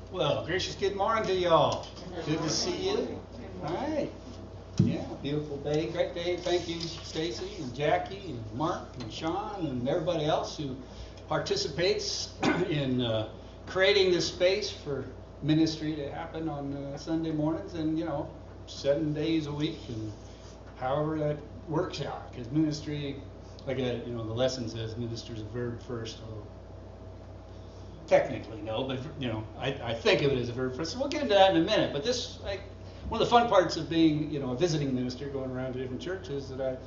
Well, gracious good morning to y'all. Good to see you. All right. Yeah, beautiful day, great day. Thank you, Stacy and Jackie and Mark and Sean and everybody else who participates in creating this space for ministry to happen on Sunday mornings and, 7 days a week and however that works out. Because ministry, like the lesson says, minister's a verb first. Technically, no, but I think of it as a verb first. So we'll get into that in a minute. But this, one of the fun parts of being, a visiting minister, going around to different churches, that I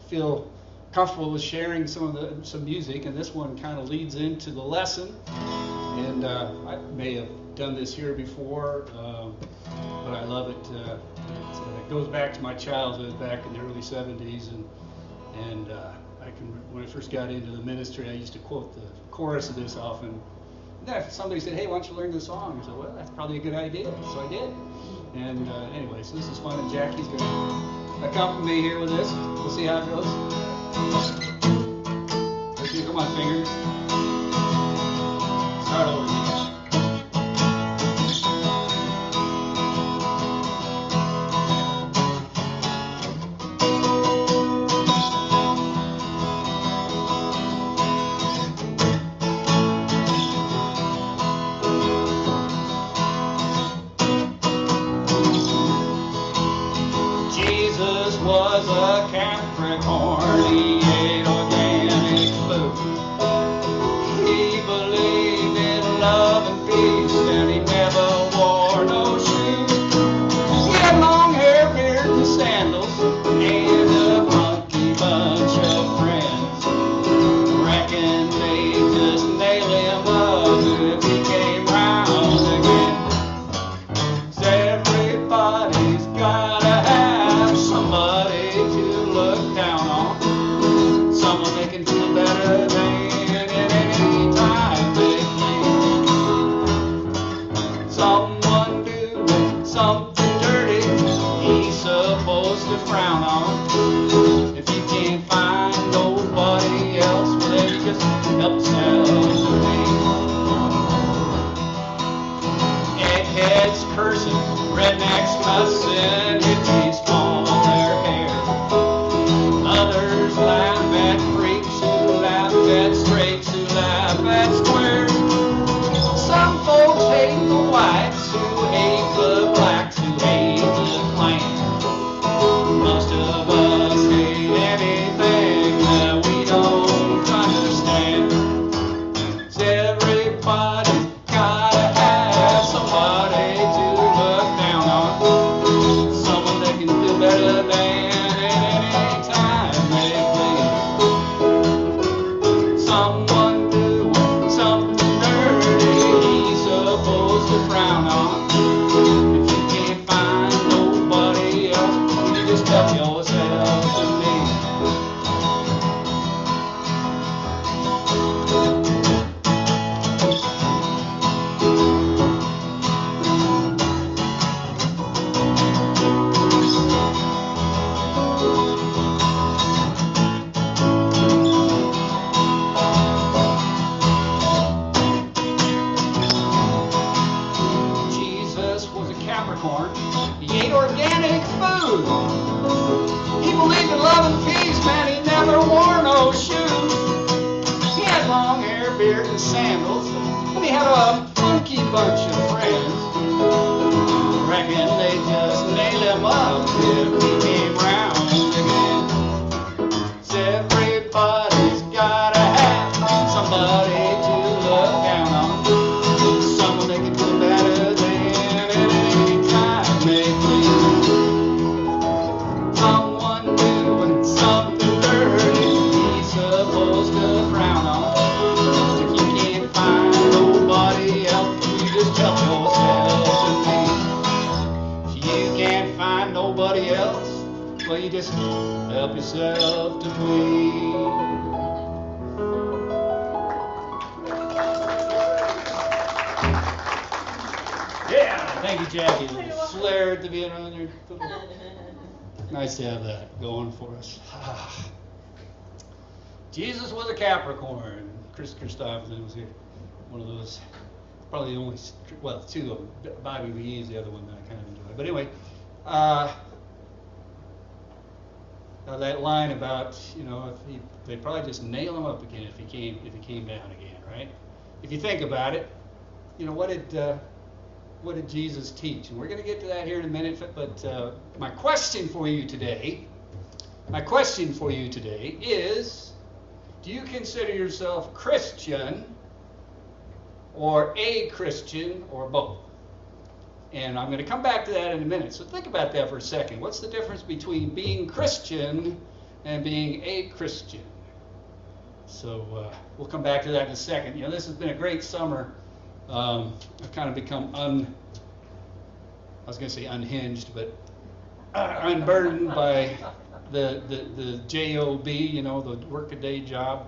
feel comfortable with sharing some music, and this one kind of leads into the lesson. And I may have done this here before, but I love it. It goes back to my childhood, back in the early '70s, and when I first got into the ministry, I used to quote the chorus of this often. If somebody said, "Hey, why don't you learn this song?" I said, "Well, that's probably a good idea." So I did. And anyway, so this is fun, and Jackie's going to accompany me here with this. We'll see how it goes. Okay, come on, fingers. Start over. Was a Capricorn, he ate organic food. He believed in love and peace, and he never wore no shoes. He had long hair, beard, and sandals, and a funky bunch of friends. Reckon they just nail him up if he came round again. 'Cause everybody's gotta have somebody to look down on, someone they can feel better than at any time they please. Someone doing something dirty he's supposed to frown on. If you can't find nobody else, well then you just help yourself to me. Eggheads cursing, rednecks cussing, hippies calling their hair. Others laugh at freaks who laugh at straights who laugh at squares. Some folks hate the whites who hate the blacks who hate the Klan. Most of us hate anything that we don't understand. 'Cause everybody's gotta have somebody to look down on, someone that can feel better than at any time they please. Someone doing something dirty he's supposed to frown on. If you can't find nobody else, you just help yourself to me. Jesus was a Capricorn. He ate organic food. He believed in love and peace, man. He never wore no shoes. He had long hair, beard, and sandals, and he had a funky bunch of friends. Reckon they just nail him up if he came round again. 'Cause everybody's gotta have somebody to look down on, someone they can feel better than at any time they please. Someone doing something dirty he's supposed to frown on. If you can't find nobody else, you just help yourself to me. If you can't find nobody else, well, you just help yourself to me. Yeah, thank you, Jackie. A little flair at the beginning on your. Nice to have that going for us. Jesus was a Capricorn. Chris Christopherson was here. One of those probably the only, well, two of them. Bobby Lee is the other one that I kind of enjoy. But anyway, now that line about, they'd probably just nail him up again if he came down again, right? If you think about it, what did Jesus teach? And we're going to get to that here in a minute. But my question for you today is, do you consider yourself Christian or a Christian or both? And I'm going to come back to that in a minute. So think about that for a second. What's the difference between being Christian and being a Christian? So we'll come back to that in a second. This has been a great summer. I've kind of become I was going to say unhinged, but unburdened by the job, the work-a-day job.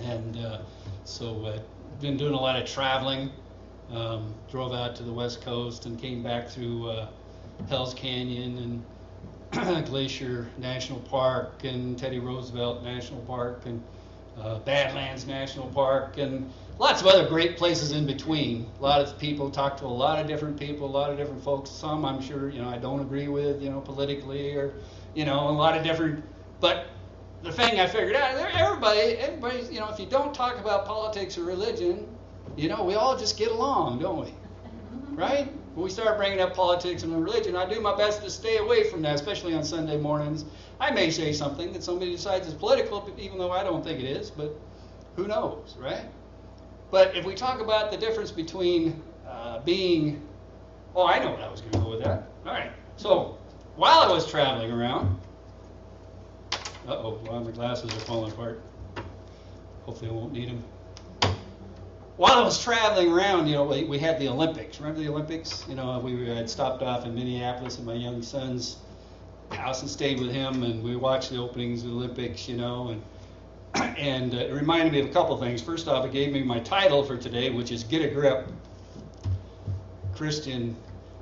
And so been doing a lot of traveling. Drove out to the West Coast and came back through Hell's Canyon and Glacier National Park and Teddy Roosevelt National Park and Badlands National Park and lots of other great places in between. A lot of people, talk to a lot of different people, a lot of different folks. Some I'm sure I don't agree with, politically, or a lot of different. But the thing I figured out, everybody's, if you don't talk about politics or religion, we all just get along, don't we? Right? When we start bringing up politics and religion, I do my best to stay away from that, especially on Sunday mornings. I may say something that somebody decides is political, even though I don't think it is, but who knows, right? But if we talk about the difference between being... Oh, I know what I was going to go with that. All right. So, while I was traveling around... well, my glasses are falling apart. Hopefully I won't need them. While I was traveling around, we had the Olympics. Remember the Olympics? We had stopped off in Minneapolis at my young son's house and stayed with him, and we watched the openings of the Olympics, and it reminded me of a couple things. First off, it gave me my title for today, which is Get a Grip. Christian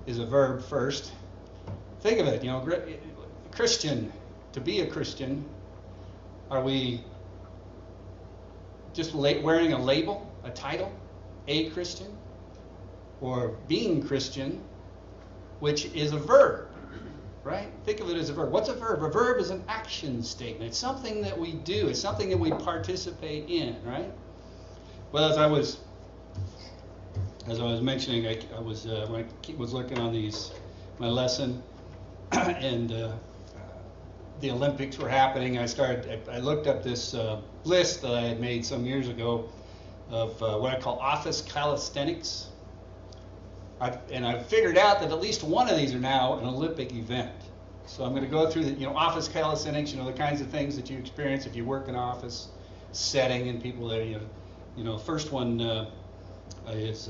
is a verb first. Think of it, Christian, to be a Christian, are we just wearing a label? A title, a Christian, or being Christian, which is a verb, right? Think of it as a verb. What's a verb? A verb is an action statement. It's something that we do. It's something that we participate in, right? Well, as I was mentioning, I was when I was looking on my lesson, and the Olympics were happening. I looked up this list that I had made some years ago of what I call office calisthenics. I figured out that at least one of these are now an Olympic event. So I'm going to go through the office calisthenics, the kinds of things that you experience if you work in an office setting and people there. First one is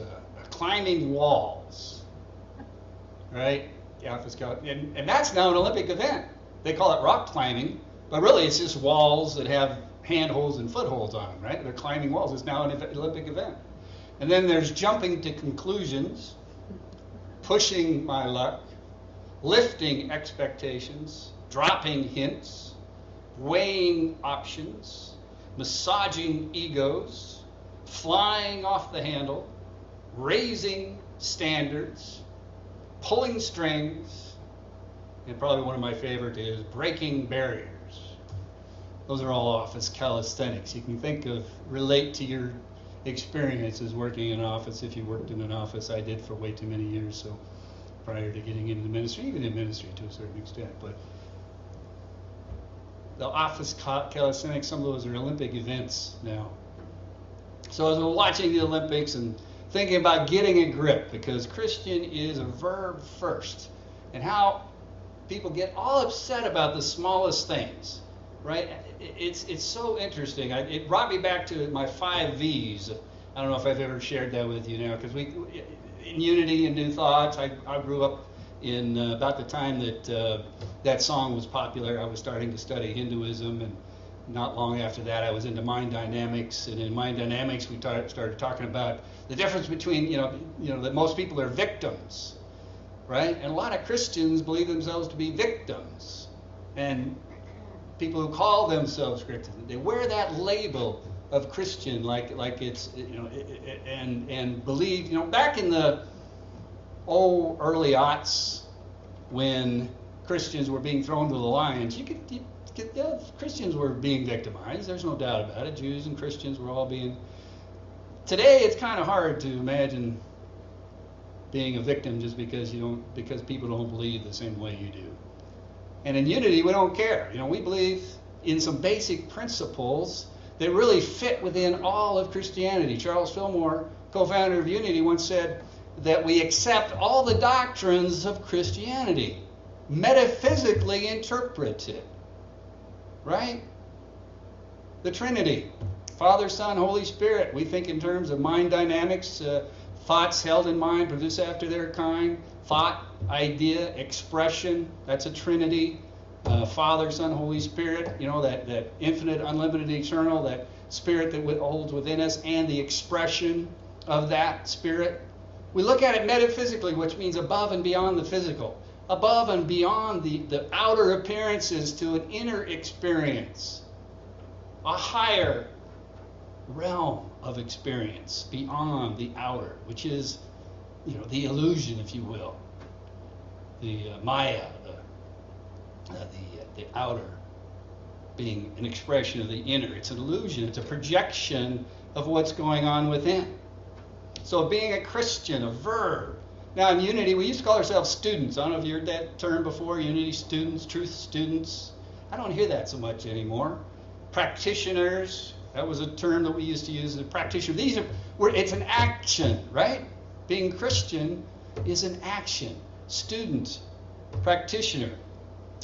climbing walls, right? The office and that's now an Olympic event. They call it rock climbing, but really it's just walls that have handholds and footholds on them, right? They're climbing walls. It's now an Olympic event. And then there's jumping to conclusions, pushing my luck, lifting expectations, dropping hints, weighing options, massaging egos, flying off the handle, raising standards, pulling strings, and probably one of my favorite is breaking barriers. Those are all office calisthenics. You can relate to your experiences working in an office if you worked in an office. I did for way too many years, so prior to getting into the ministry, even in ministry to a certain extent. But the office calisthenics, some of those are Olympic events now. So as I was watching the Olympics and thinking about getting a grip, because Christian is a verb first, and how people get all upset about the smallest things. Right? It's so interesting. It brought me back to my 5 V's. I don't know if I've ever shared that with you now, because in Unity and New Thoughts, I grew up in about the time that that song was popular. I was starting to study Hinduism, and not long after that, I was into mind dynamics. And in mind dynamics, we started talking about the difference between that most people are victims, right? And a lot of Christians believe themselves to be victims, and people who call themselves Christians, they wear that label of Christian, like it's, and believe, back in the early aughts, when Christians were being thrown to the lions, Christians were being victimized. There's no doubt about it. Jews and Christians were all being. Today, it's kind of hard to imagine being a victim just because people don't believe the same way you do. And in Unity, we don't care. We believe in some basic principles that really fit within all of Christianity. Charles Fillmore, co-founder of Unity, once said that we accept all the doctrines of Christianity, metaphysically interpreted. Right? The Trinity, Father, Son, Holy Spirit. We think in terms of mind dynamics, thoughts held in mind produce after their kind. Thought, idea, expression, that's a Trinity. Father, Son, Holy Spirit, that infinite, unlimited, eternal, that Spirit that holds within us, and the expression of that Spirit. We look at it metaphysically, which means above and beyond the physical, above and beyond the outer appearances to an inner experience, a higher realm of experience beyond the outer, which is, the illusion, if you will, the Maya, the outer being an expression of the inner. It's an illusion. It's a projection of what's going on within. So being a Christian, a verb. Now in Unity, we used to call ourselves students. I don't know if you heard that term before, Unity students, truth students. I don't hear that so much anymore. Practitioners, that was a term that we used to use as a practitioner. It's an action, right? Being Christian is an action. Student, practitioner.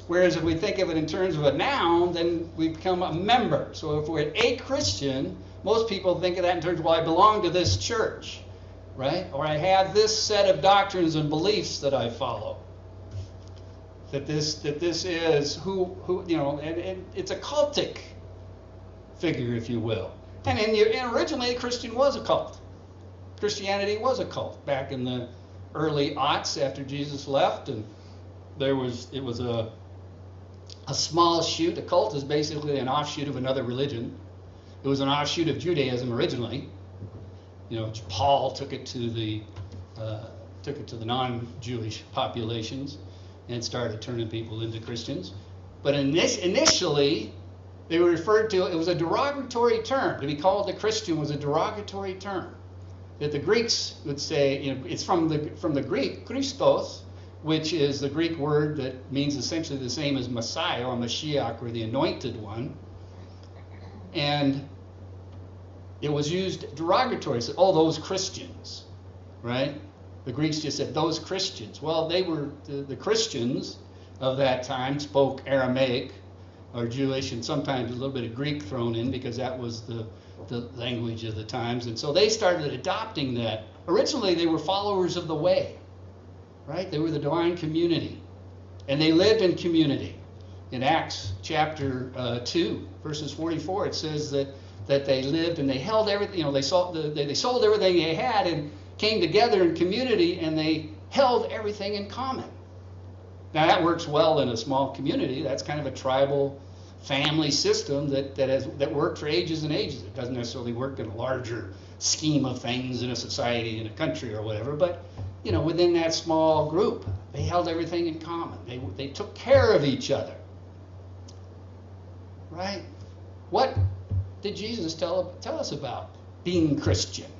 Whereas if we think of it in terms of a noun, then we become a member. So if we're a Christian, most people think of that in terms of, well, I belong to this church, right? Or I have this set of doctrines and beliefs that I follow. That this is who and it's a cultic figure, if you will. And originally, a Christian was a cult. Christianity was a cult back in the early aughts after Jesus left, and it was a small shoot. A cult is basically an offshoot of another religion. It was an offshoot of Judaism originally. Paul took it to the non-Jewish populations and started turning people into Christians. But initially, they were referred to. It was a derogatory term. To be called a Christian was a derogatory term. That the Greeks would say, it's from the Greek Christos, which is the Greek word that means essentially the same as Messiah or Mashiach, or the anointed one. And it was used derogatory. So, those Christians, right? The Greeks just said, those Christians. Well, they were, the Christians of that time spoke Aramaic or Jewish, and sometimes a little bit of Greek thrown in, because that was the language of the times. And so they started adopting that. Originally, they were followers of the way. Right? They were the divine community. And they lived in community. In Acts chapter 2, verses 44, it says that they lived and they held everything, they sold everything they had and came together in community, and they held everything in common. Now that works well in a small community. That's kind of a tribal family system that worked for ages and ages. It doesn't necessarily work in a larger scheme of things in a society, in a country or whatever, but within that small group, they held everything in common. They took care of each other. Right? What did Jesus tell us about being Christian?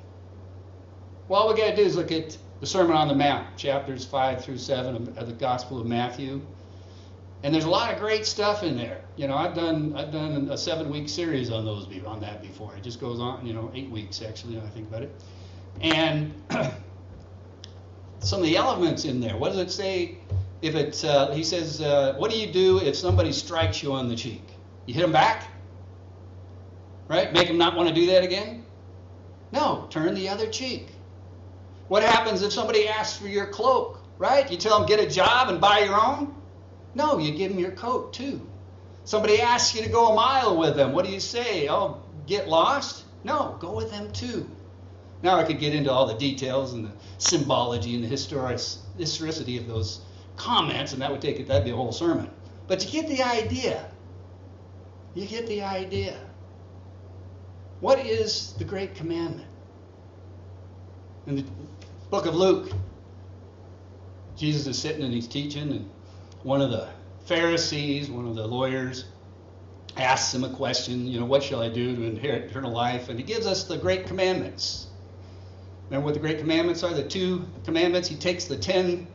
Well, all we got to do is look at the Sermon on the Mount, chapters 5 through 7 of the Gospel of Matthew. And there's a lot of great stuff in there. I've done a 7-week series on that before. It just goes on, 8 weeks actually, when I think about it. And some of the elements in there. What does it say? If it's, he says, what do you do if somebody strikes you on the cheek? You hit them back? Right? Make them not want to do that again? No, turn the other cheek. What happens if somebody asks for your cloak? Right? You tell them get a job and buy your own? No, you give them your coat too. Somebody asks you to go a mile with them. What do you say? Oh, get lost? No, go with them too. Now I could get into all the details and the symbology and the historicity of those comments, and that'd be a whole sermon. But you get the idea. You get the idea. What is the great commandment? In the book of Luke, Jesus is sitting and he's teaching, and one of the Pharisees, one of the lawyers, asks him a question, what shall I do to inherit eternal life? And he gives us the great commandments. Remember what the great commandments are? The 2 commandments. He takes the 10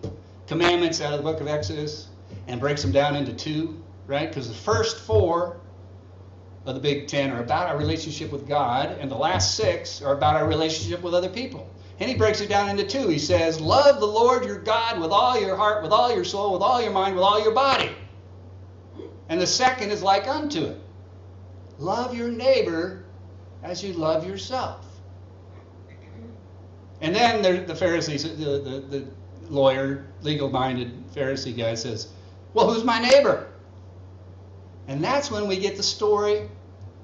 commandments out of the book of Exodus and breaks them down into 2, right? Because the first 4 of the big 10 are about our relationship with God, and the last 6 are about our relationship with other people. And he breaks it down into 2. He says, love the Lord your God with all your heart, with all your soul, with all your mind, with all your body. And the second is like unto it. Love your neighbor as you love yourself. And then the Pharisees, the lawyer, legal-minded Pharisee guy says, well, who's my neighbor? And that's when we get the story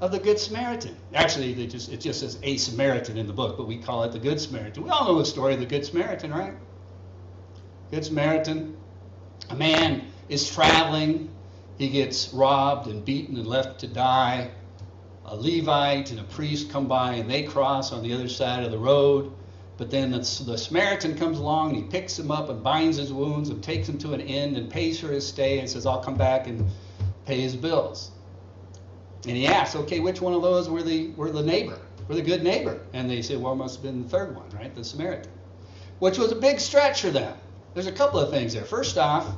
of the Good Samaritan. Actually, it just says a Samaritan in the book, but we call it the Good Samaritan. We all know the story of the Good Samaritan, right? Good Samaritan. A man is traveling. He gets robbed and beaten and left to die. A Levite and a priest come by and they cross on the other side of the road. But then the Samaritan comes along and he picks him up and binds his wounds and takes him to an inn and pays for his stay and says, I'll come back and pay his bills. And he asks, okay, which one of those were the neighbor, were the good neighbor? And they say, well, it must have been the third one, right, the Samaritan, which was a big stretch for them. There's a couple of things there. First off,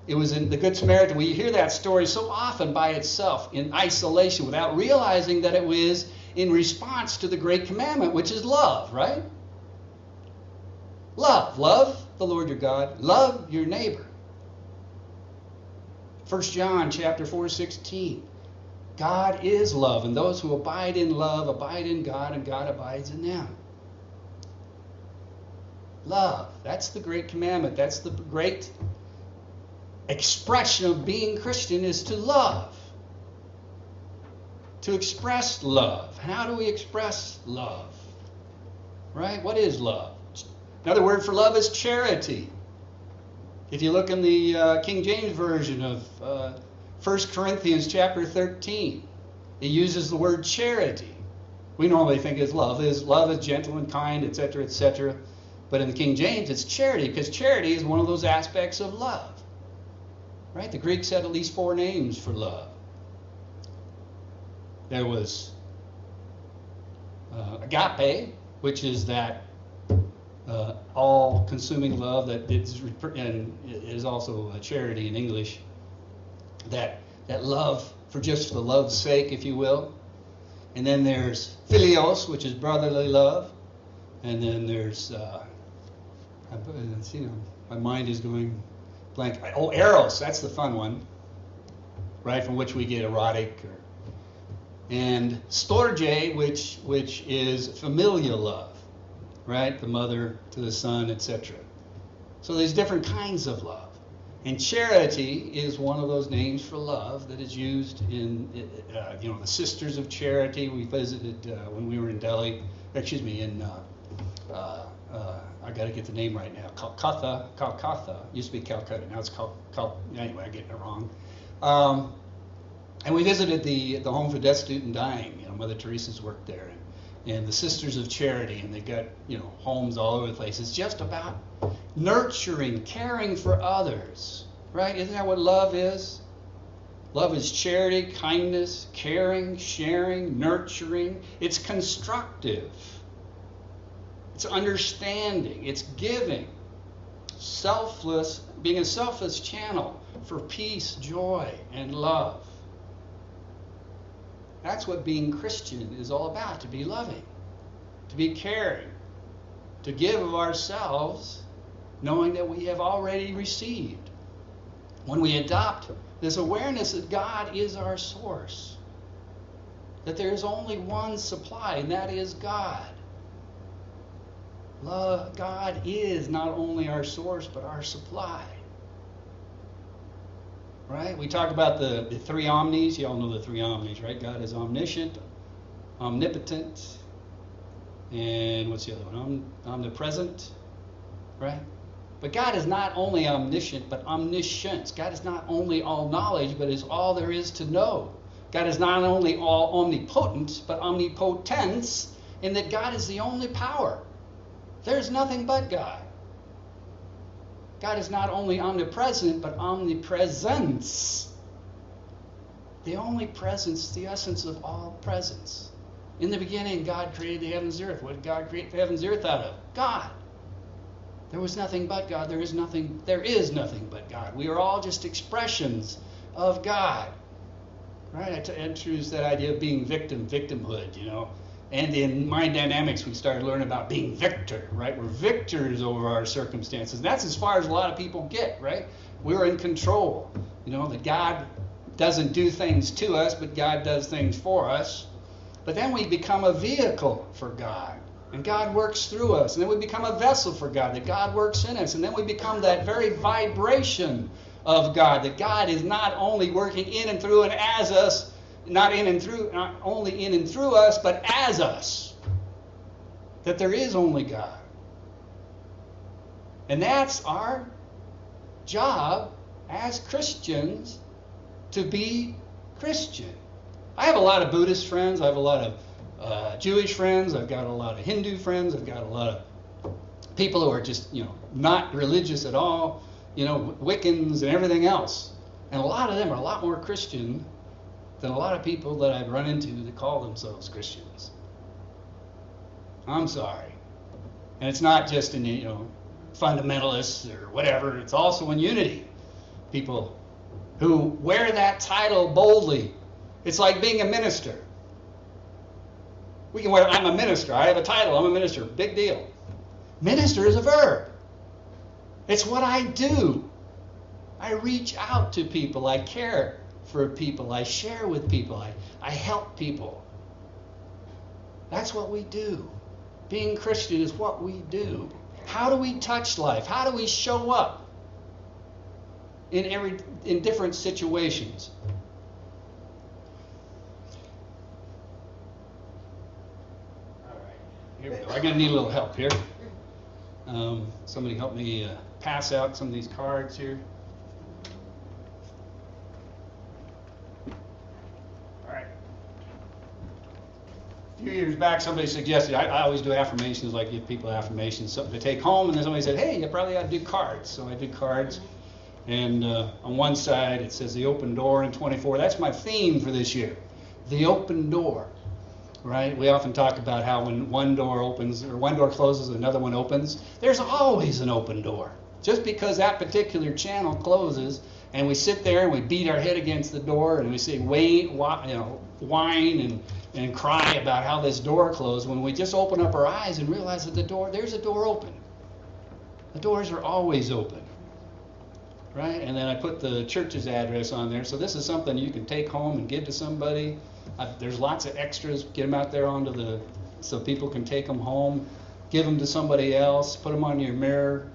it was in the Good Samaritan. We hear that story so often by itself in isolation without realizing that it was in response to the great commandment, which is love, right? Love. Love the Lord your God. Love your neighbor. 1 John chapter 4:16. God is love, and those who abide in love abide in God, and God abides in them. Love. That's the great commandment. That's the great expression of being Christian, is to love. To express love. How do we express love? Right? What is love? Another word for love is charity. If you look in the King James Version of 1 Corinthians chapter 13, it uses the word charity. We normally think love is gentle and kind, etc., etc. But in the King James, it's charity, because charity is one of those aspects of love. Right? The Greeks had at least 4 names for love. There was agape, which is that all-consuming love that is also a charity in English. That love for just the love's sake, if you will. And then there's philios, which is brotherly love. And then there's my mind is going blank. Oh, eros, that's the fun one, right? From which we get erotic. And storge, which is familial love, right? The mother to the son, etc. So there's different kinds of love. And charity is one of those names for love that is used in, the Sisters of Charity. We visited when we were in Delhi. I got to get the name right now. Calcutta. Used to be Calcutta. Now it's anyway, I'm getting it wrong. And we visited the Home for Destitute and Dying. Mother Teresa's worked there, and the Sisters of Charity, and they got homes all over the place. It's just about nurturing, caring for others, right? Isn't that what love is? Love is charity, kindness, caring, sharing, nurturing. It's constructive. It's understanding. It's giving. Selfless, being a selfless channel for peace, joy, and love. That's what being Christian is all about, to be loving, to be caring, to give of ourselves, knowing that we have already received. When we adopt this awareness that God is our source, that there is only one supply, and that is God. God is not only our source, but our supply. Right? We talk about the 3 omnis. You all know the 3 omnis, right? God is omniscient, omnipotent, and what's the other one? Omnipresent, right? But God is not only omniscient, but omniscience. God is not only all knowledge, but is all there is to know. God is not only all omnipotent, but omnipotence, in that God is the only power. There's nothing but God. God is not only omnipresent, but omnipresence. The only presence, the essence of all presence. In the beginning, God created the heavens and the earth. What did God create the heavens and the earth out of? God. There was nothing but God. There is nothing but God. We are all just expressions of God. Right? I introduced that idea of being victimhood, you know. And in mind dynamics, we started learning about being victor, right? We're victors over our circumstances. That's as far as a lot of people get, right? We're in control. You know, that God doesn't do things to us, but God does things for us. But then we become a vehicle for God. And God works through us. And then we become a vessel for God, that God works in us. And then we become that very vibration of God, that God is not only working in and through and as us, not only in and through us, but as us. That there is only God. And that's our job as Christians, to be Christian. I have a lot of Buddhist friends. I have a lot of Jewish friends. I've got a lot of Hindu friends. I've got a lot of people who are just, not religious at all, Wiccans and everything else. And a lot of them are a lot more Christian than a lot of people that I've run into that call themselves Christians. I'm sorry. And it's not just in, fundamentalists or whatever. It's also in unity. People who wear that title boldly. It's like being a minister. We can wear, I'm a minister. I have a title. I'm a minister. Big deal. Minister is a verb. It's what I do. I reach out to people. I care for people. I share with people. I help people. That's what we do. Being Christian is what we do. How do we touch life? How do we show up in different situations? All right, here we go. I'm going to need a little help here. Somebody help me pass out some of these cards here. All right. A few years back, somebody suggested, I always do affirmations, like give people affirmations, something to take home, and then somebody said, hey, you probably ought to do cards. So I do cards, and on one side it says the open door in 24. That's my theme for this year, the open door, right? We often talk about how when one door opens, or one door closes, another one opens. There's always an open door. Just because that particular channel closes, and we sit there and we beat our head against the door, and we say, whine and cry about how this door closed, when we just open up our eyes and realize that there's a door open. The doors are always open, right? And then I put the church's address on there, so this is something you can take home and give to somebody. There's lots of extras. Get them out there so people can take them home, give them to somebody else, put them on your mirror,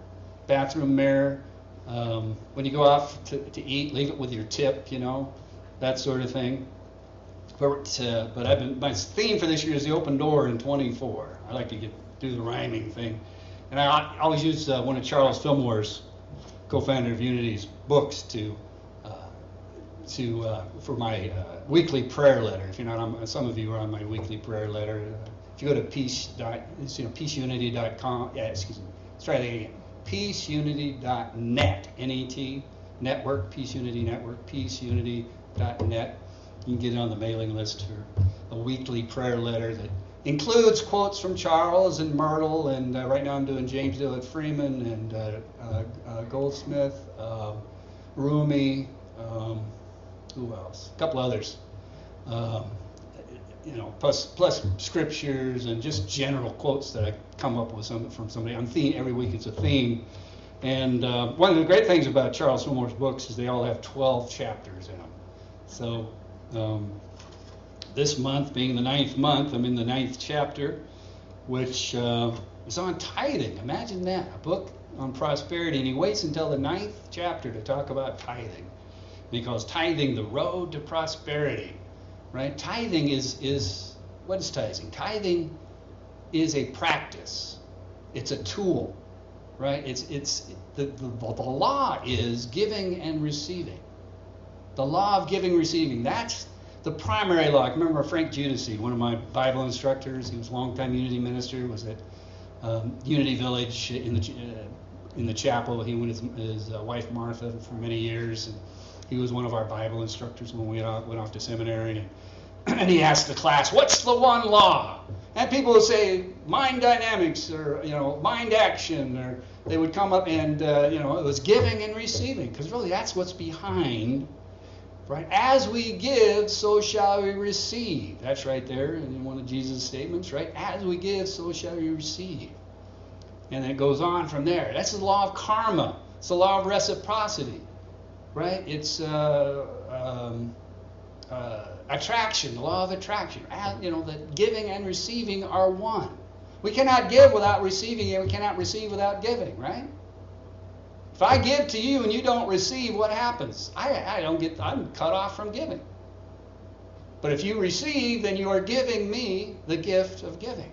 bathroom mirror. When you go off to eat, leave it with your tip, that sort of thing. But my theme for this year is the open door in 24. I like to do the rhyming thing, and I always use one of Charles Fillmore's, co-founder of Unity's, books for my weekly prayer letter. If you're not on, some of you are on my weekly prayer letter. If you go to peaceunity.com, let's try that again. peaceunity.net, N-E-T, network, Peaceunity Network, peaceunity.net. You can get on the mailing list for a weekly prayer letter that includes quotes from Charles and Myrtle, and right now I'm doing James Dillard Freeman and Goldsmith, Rumi, who else? A couple others. Plus scriptures and just general quotes that I come up with from somebody. Every week it's a theme. And one of the great things about Charles Fillmore's books is they all have 12 chapters in them. So this month being the 9th month, I'm in the 9th chapter, which is on tithing. Imagine that, a book on prosperity, and he waits until the 9th chapter to talk about tithing. And he calls tithing the road to prosperity. Right? Tithing is what is tithing? Tithing is a practice. It's a tool, right? The law is giving and receiving. The law of giving and receiving. That's the primary law. I remember Frank Judici, one of my Bible instructors. He was a longtime Unity minister. Was at Unity Village in the chapel. He went with his wife Martha for many years, and he was one of our Bible instructors when we went off to seminary. And he asked the class, "What's the one law?" And people would say mind dynamics, or mind action, or they would come up and it was giving and receiving, because really that's what's behind. Right? As we give, so shall we receive. That's right there in one of Jesus' statements, right? As we give, so shall we receive. And it goes on from there. That's the law of karma. It's the law of reciprocity, right? It's attraction, the law of attraction. That giving and receiving are one. We cannot give without receiving, and we cannot receive without giving, right? If I give to you and you don't receive, what happens? I'm cut off from giving. But if you receive, then you are giving me the gift of giving.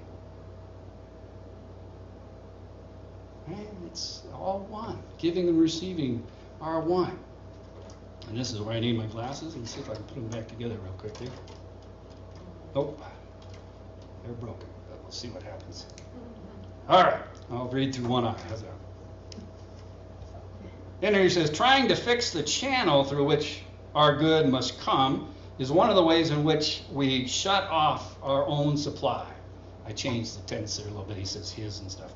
Right? It's all one. Giving and receiving are one. And this is where I need my glasses. Let's see if I can put them back together real quickly. Nope. They're broken. But we'll see what happens. All right. I'll read through one eye. How's that? And here he says, trying to fix the channel through which our good must come is one of the ways in which we shut off our own supply. I changed the tense there a little bit. He says his and stuff.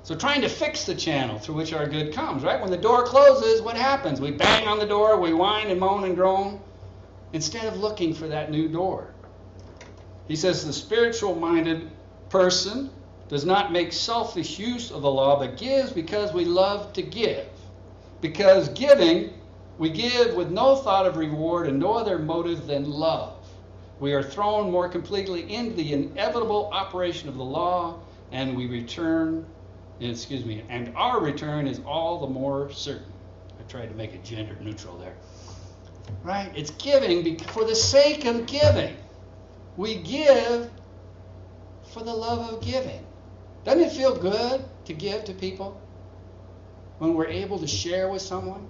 So trying to fix the channel through which our good comes, right? When the door closes, what happens? We bang on the door, we whine and moan and groan, instead of looking for that new door. He says the spiritual-minded person does not make selfish use of the law, but gives because we love to give. Because giving, we give with no thought of reward and no other motive than love. We are thrown more completely into the inevitable operation of the law, and and our return is all the more certain. I tried to make it gender neutral there. Right? It's giving for the sake of giving. We give for the love of giving. Doesn't it feel good to give to people when we're able to share with someone?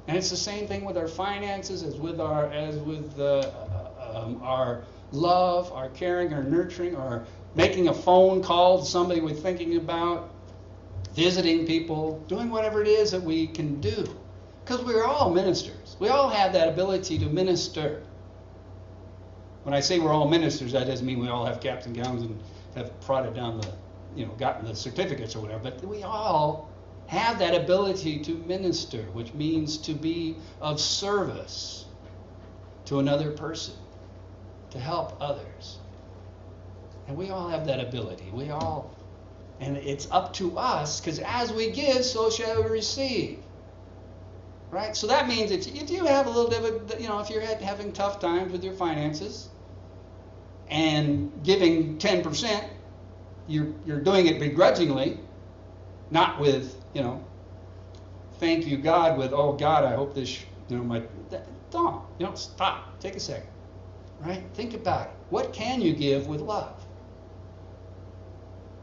And it's the same thing with our finances as with our love, our caring, our nurturing, our making a phone call to somebody we're thinking about, visiting people, doing whatever it is that we can do. Because we're all ministers. We all have that ability to minister. When I say we're all ministers, that doesn't mean we all have caps and gowns and have prodded down gotten the certificates or whatever. But we all have that ability to minister, which means to be of service to another person, to help others. And we all have that ability. And it's up to us, because as we give, so shall we receive. Right? So that means if you have a little bit of if you're having tough times with your finances and giving 10%, you're doing it begrudgingly, not with, thank you God, with, oh God, I hope this, don't, stop, take a second, right? Think about it. What can you give with love?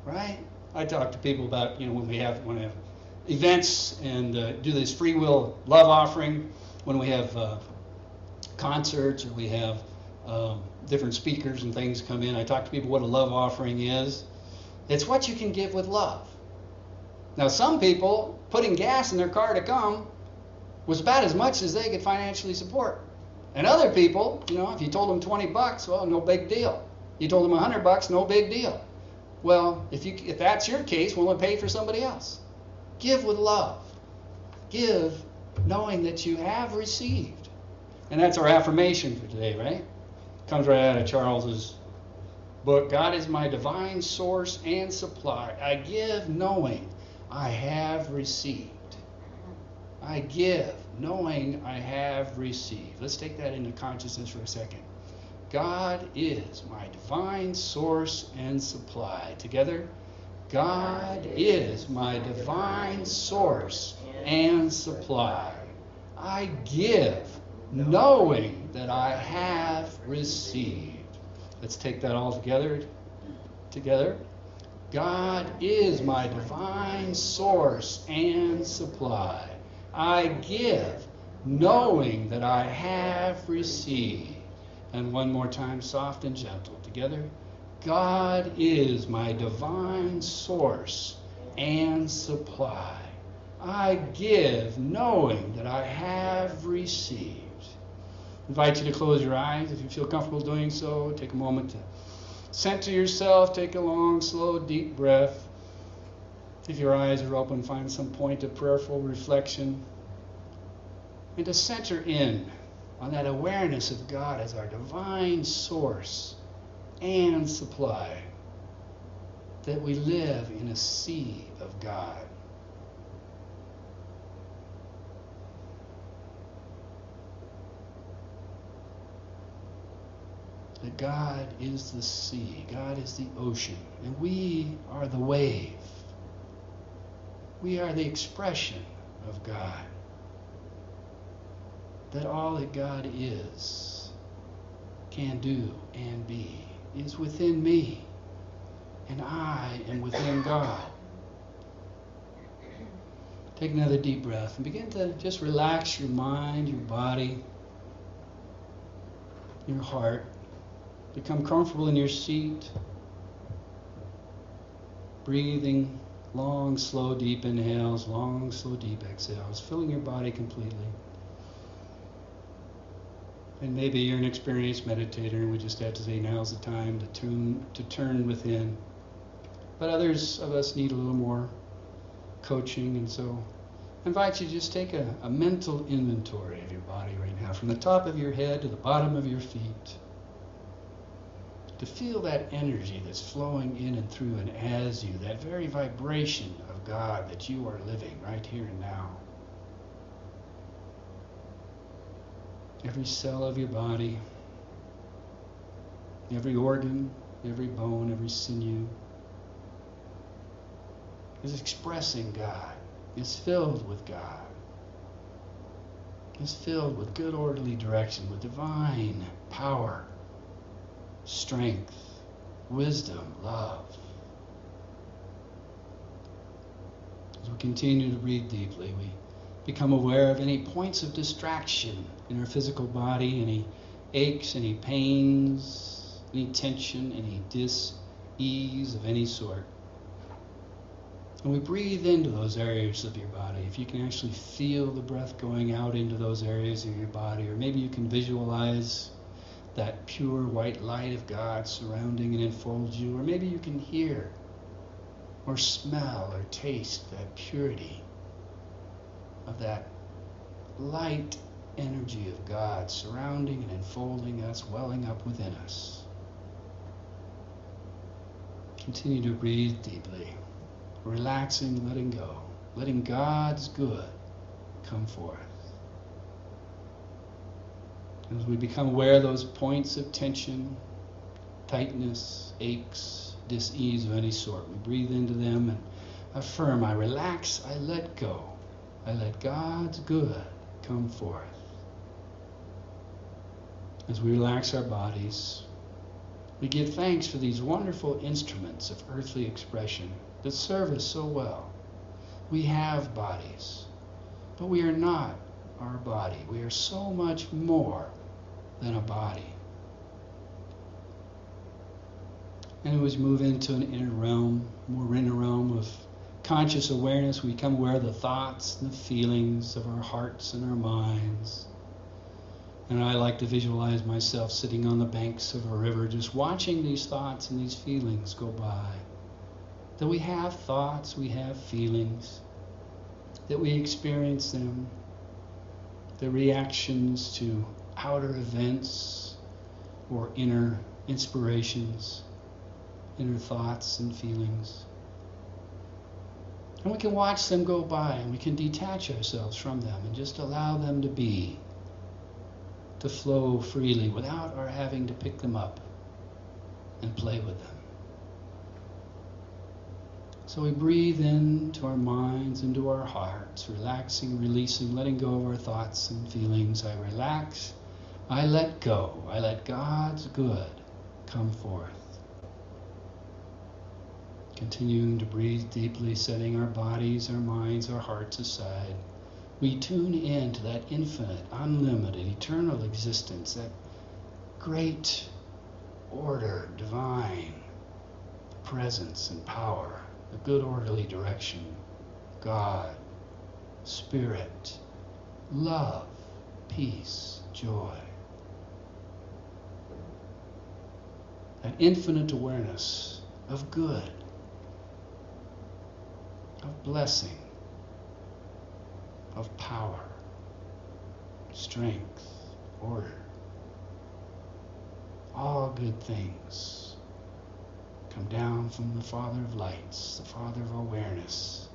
Right? I talk to people about, when we have events and do this free will love offering, when we have concerts or we have different speakers and things come in. I talk to people what a love offering is. It's what you can give with love. Now, some people putting gas in their car to come was about as much as they could financially support. And other people, if you told them $20, well, no big deal. You told them $100, no big deal. Well, if that's your case, well, pay for somebody else. Give with love. Give knowing that you have received. And that's our affirmation for today, right? Comes right out of Charles's book. God is my divine source and supply. I give knowing I have received. I give knowing I have received. Let's take that into consciousness for a second. God is my divine source and supply. Together, God is my divine source and supply. I give knowing that I have received. Let's take that all together. God is my divine source and supply. I give knowing that I have received. And one more time, soft and gentle. Together. God is my divine source and supply. I give knowing that I have received. I invite you to close your eyes if you feel comfortable doing so. Take a moment to center yourself. Take a long, slow, deep breath. If your eyes are open, find some point of prayerful reflection. And to center in on that awareness of God as our divine source and supply. That we live in a sea of God. That God is the sea, God is the ocean, and we are the wave. We are the expression of God. That all that God is, can do, and be is within me, and I am within God. Take another deep breath and begin to just relax your mind, your body, your heart. Become comfortable in your seat, breathing long, slow, deep inhales, long, slow, deep exhales, filling your body completely. And maybe you're an experienced meditator and we just have to say now's the time to turn within. But others of us need a little more coaching, and so I invite you to just take a mental inventory of your body right now, from the top of your head to the bottom of your feet. To feel that energy that's flowing in and through and as you, that very vibration of God that you are living right here and now. Every cell of your body, every organ, every bone, every sinew is expressing God, is filled with God, is filled with good orderly direction, with divine power, strength, wisdom, love. As we continue to breathe deeply, we become aware of any points of distraction in our physical body, any aches, any pains, any tension, any dis-ease of any sort. And we breathe into those areas of your body. If you can actually feel the breath going out into those areas of your body, or maybe you can visualize that pure white light of God surrounding and enfolds you, or maybe you can hear or smell or taste that purity of that light energy of God surrounding and enfolding us, welling up within us. Continue to breathe deeply, relaxing, letting God's good come forth. As we become aware of those points of tension, tightness, aches, dis-ease of any sort, we breathe into them and affirm, I relax, I let go. I let God's good come forth. As we relax our bodies, we give thanks for these wonderful instruments of earthly expression that serve us so well. We have bodies, but we are not our body. We are so much more than a body. And as we move into an inner realm, more inner realm of conscious awareness, we become aware of the thoughts and the feelings of our hearts and our minds. And I like to visualize myself sitting on the banks of a river, just watching these thoughts and these feelings go by. That we have thoughts, we have feelings, that we experience them, the reactions to outer events or inner inspirations, inner thoughts and feelings. And we can watch them go by, and we can detach ourselves from them and just allow them to be, to flow freely without our having to pick them up and play with them. So we breathe into our minds, into our hearts, relaxing, releasing, letting go of our thoughts and feelings. I relax, I let go, I let God's good come forth. Continuing to breathe deeply, setting our bodies, our minds, our hearts aside, we tune in to that infinite, unlimited, eternal existence, that great order, divine presence and power, the good orderly direction, God, Spirit, love, peace, joy. That infinite awareness of good, of blessing, of power, strength, order. All good things come down from the Father of lights, the Father of awareness,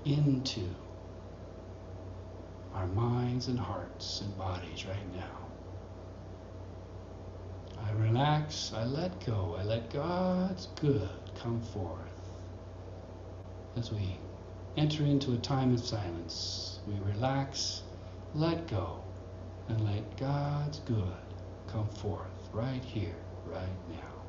into our minds and hearts and bodies right now. I relax, I let go, I let God's good come forth. As we enter into a time of silence, we relax, let go, and let God's good come forth right here, right now.